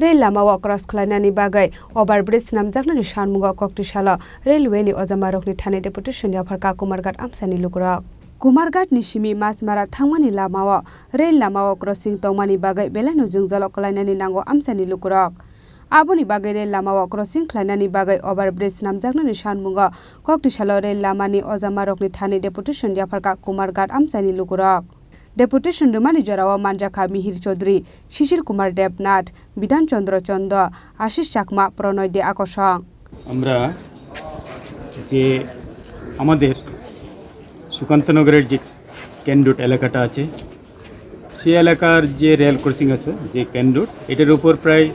Rail लामायाव cross खालामनायनि बागै ओभारब्रिज नामजागनानि सानमुगाव कक्तिशाला रेलवेनि अजामारकनि थानाय डेपुटेसननि आफारका कुमारघाट आमसानि लुगुराव कुमारघाटनि सिमी मासमारा थांमानि लामायाव रेल लामायाव क्रसिं तंमानि बागै बेलायनो जोंजालाव खालामनायनि नांगौ आमसानि लुगुराव आबुनि बागै रेल लामायाव क्रसिं खालामनायनि बागै ओभारब्रिज नामजागनानि सानमुगाव कक्तिशाला रेल लामानि अजामारकनि थानाय डेपुटेसननि आफारका कुमारघाट आमसानि लुगुराव डेपुटेशन दुमानि जराव मानजाखा मिहिर चौधरी शिशिर कुमार देवनाथ बिधान चंद्र चंद आशीष चाकमा प्रणय दे আকর্ষণ আমরা যে আমাদের সুকান্তনগরের যে কেন্দ্রট এলাকাটা আছে সেই এলাকার যে রেল ক্রসিং আছে যে কেন্দ্রট এটার উপর প্রায়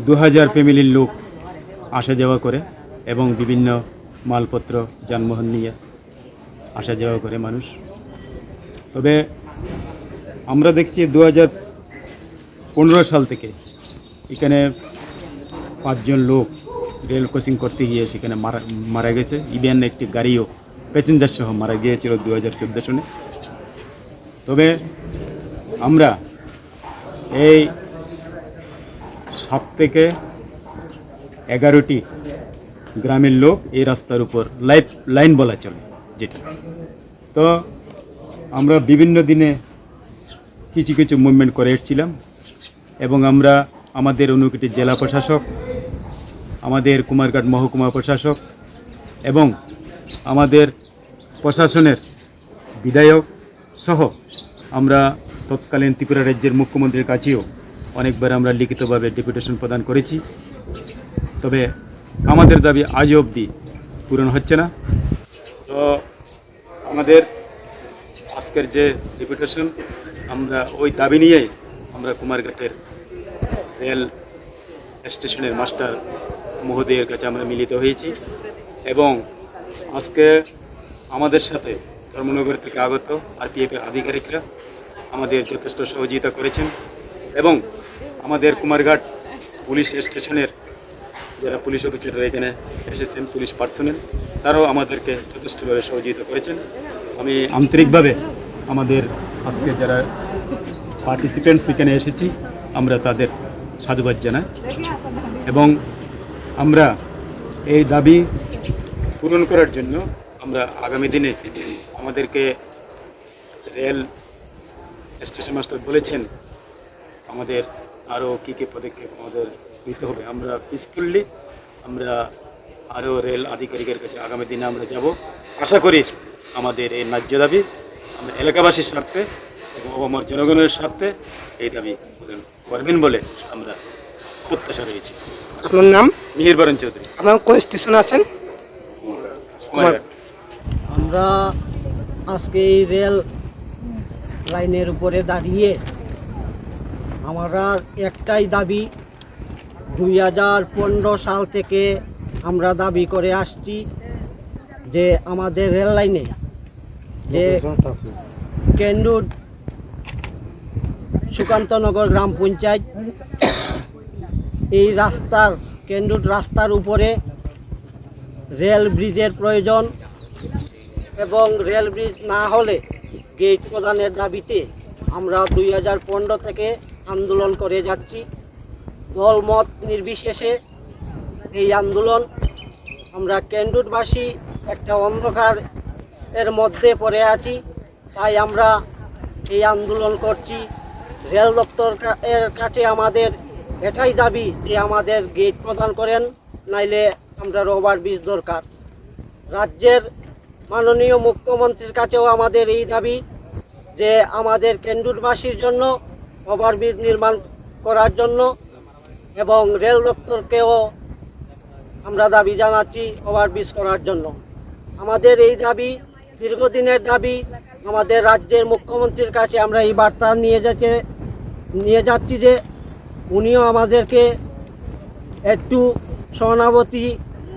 2000 ফ্যামিলির লোক আসা যাওয়া করে এবং বিভিন্ন মালপত্র যানবাহন নিয়ে আসা যাওয়া করে মানুষ তবে আমরা দেখছি 2015 সাল থেকে এখানে 5 জন লোক রেল ক্রসিং করতে গিয়ে সেখানে মারা গেছে ইভেন একটি গাড়িও প্যাসেঞ্জার সহ মারা গিয়েছিল 2014 সালে তবে আমরা এই 7 থেকে 11টি গ্রামের লোক এই রাস্তার উপর লাইন বলা চলে যেটা তো আমরা বিভিন্ন দিনে কিছু কিছু মুভমেন্ট করে এসেছিলাম এবং আমরা আমাদের 19টি জেলা প্রশাসক আমাদের কুমারঘাট মহকুমা প্রশাসক এবং আমাদের প্রশাসনের বিধায়ক সহ আমরা তৎকালীন ত্রিপুরা রাজ্যের মুখ্যমন্ত্রীর কাছেও অনেকবার আমরা লিখিতভাবে ডেপুটেশন প্রদান করেছি তবে আমাদের দাবি আজ অবধি পূরণ হচ্ছে না তো আমাদের আজকের যে ডেপুটেশন আমরা ওই দাবি নিয়েই আমরা কুমারঘাটের রেল স্টেশনের মাস্টার মহোদয়ের কাছে আমরা মিলিত হয়েছি এবং আজকে আমাদের সাথে ধর্মনগর থেকে আগত আরপিএফের আধিকারিকরা আমাদের যথেষ্ট সহযোগিতা করেছেন এবং আমাদের কুমারঘাট পুলিশ স্টেশনের যারা পুলিশ অফিসাররা এখানে এসেছেন পুলিশ পার্সোনেল তারাও আমাদেরকে যথেষ্টভাবে সহযোগিতা করেছেন আমি আন্তরিকভাবে আমাদের আজকে যারা পার্টিসিপেন্টস এখানে এসেছি আমরা তাদের সাধুবাদ জানাই এবং আমরা এই দাবি পূরণ করার জন্য আমরা আগামী দিনে আমাদেরকে রেল স্টেশন মাস্টার বলেছেন আমাদের আরও কী কী পদক্ষেপ আমাদের নিতে হবে আমরা পিসফুললি আমরা আরও রেল আধিকারিকের কাছে আগামী দিনে আমরা যাব আশা করি আমাদের এই ন্যায্য দাবি আমরা এলাকাবাসীর স্বার্থে এবং আমার জনগণের স্বার্থে এই দাবি পূরণ করবেন বলে আমরা প্রত্যাশা রয়েছি। আপনার নাম? মিহির বরণ চৌধুরী। আপনার কোন স্টেশনে আছেন? আমরা আজকে এই রেল লাইনের উপরে দাঁড়িয়ে আমরা একটাই দাবি 2015 সাল থেকে আমরা দাবি করে আসছি যে আমাদের রেল লাইনে যে কেন্দ্রুট সুকান্তনগর গ্রাম পঞ্চায়েত এই রাস্তার কেন্দ্রুট রাস্তার উপরে রেল ব্রিজের প্রয়োজন এবং রেল ব্রিজ না হলে গেট প্রদানের দাবিতে আমরা 2015 থেকে আন্দোলন করে যাচ্ছি দলমত নির্বিশেষে এই আন্দোলন আমরা কেন্দ্রুটবাসী একটা অন্ধকার এর মধ্যে পড়ে আছি তাই আমরা এই আন্দোলন করছি রেল দপ্তর এর কাছে আমাদের এটাই দাবি যে আমাদের গেট প্রদান করেন নাইলে আমরা ওভারব্রিজ দরকার রাজ্যের মাননীয় মুখ্যমন্ত্রীর কাছেও আমাদের এই দাবি যে আমাদের কেন্দ্রুটবাসীর জন্য ওভারব্রিজ নির্মাণ করার জন্য এবং রেল দপ্তরকেও আমরা দাবি জানাচ্ছি ওভারব্রিজ করার জন্য আমাদের এই দাবি দীর্ঘদিনের দাবি আমাদের রাজ্যের মুখ্যমন্ত্রীর কাছে আমরা এই বার্তা নিয়ে যাচ্ছি যে উনিও আমাদেরকে একটু সহানুভূতি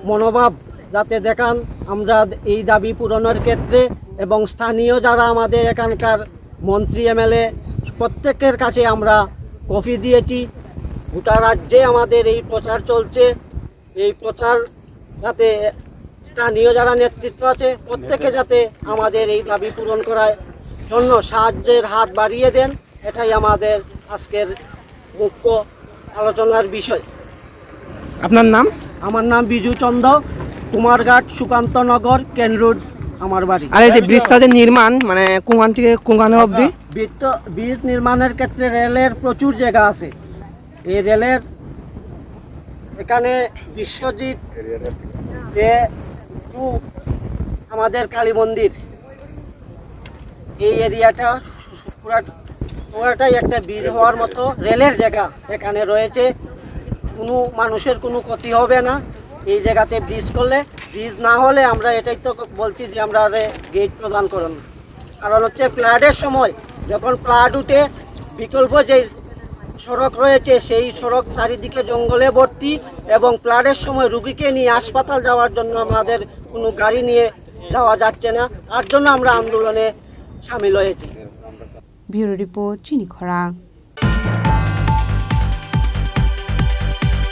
মনোভাব যাতে দেখান আমরা এই দাবি পূরণের ক্ষেত্রে এবং স্থানীয় যারা আমাদের এখানকার মন্ত্রী এমএলএ প্রত্যেকের কাছে আমরা কপি দিয়েছি গোটা রাজ্যে আমাদের এই প্রচার চলছে এই প্রচার যাতে স্থানীয় যারা নেতৃত্ব আছে প্রত্যেকে যাতে আমাদের এই দাবি পূরণ করার জন্য সাহায্যের হাত বাড়িয়ে দেন এটাই আমাদের আজকের মুখ্য আলোচনার বিষয়। আপনার নাম? আমার নাম বিজু চন্দ, কুমারঘাট সুকান্তনগর কেন রোড আমার বাড়ি। আর এই যে ব্রিজটা যে নির্মাণ মানে কোন থেকে কোন অবধি? ব্রিজ নির্মাণের ক্ষেত্রে রেলের প্রচুর জায়গা আছে। এই রেলের এখানে বিশ্বজিৎ যে টু আমাদের কালী মন্দির, এই এরিয়াটা পুরাটাই একটা ব্রিজ হওয়ার মতো রেলের জায়গা এখানে রয়েছে। কোনো মানুষের কোনো ক্ষতি হবে না এই জায়গাতে ব্রিজ করলে। ব্রিজ না হলে আমরা এটাই তো বলছি যে আমরা গেট প্রদান করুন। কারণ হচ্ছে ফ্লাডের সময় যখন ফ্লাড উঠে বিকল্প যে সড়ক রয়েছে সেই সড়ক চারিদিকে জঙ্গলে ভর্তি, এবং ফ্লাডের সময় রুগীকে নিয়ে হাসপাতাল যাওয়ার জন্য আমাদের কোনো গাড়ি নিয়ে যাওয়া যাচ্ছে না। তার জন্য আমরা আন্দোলনে সামিল হয়েছি। ব্যুরো রিপোর্ট চিনি খরা।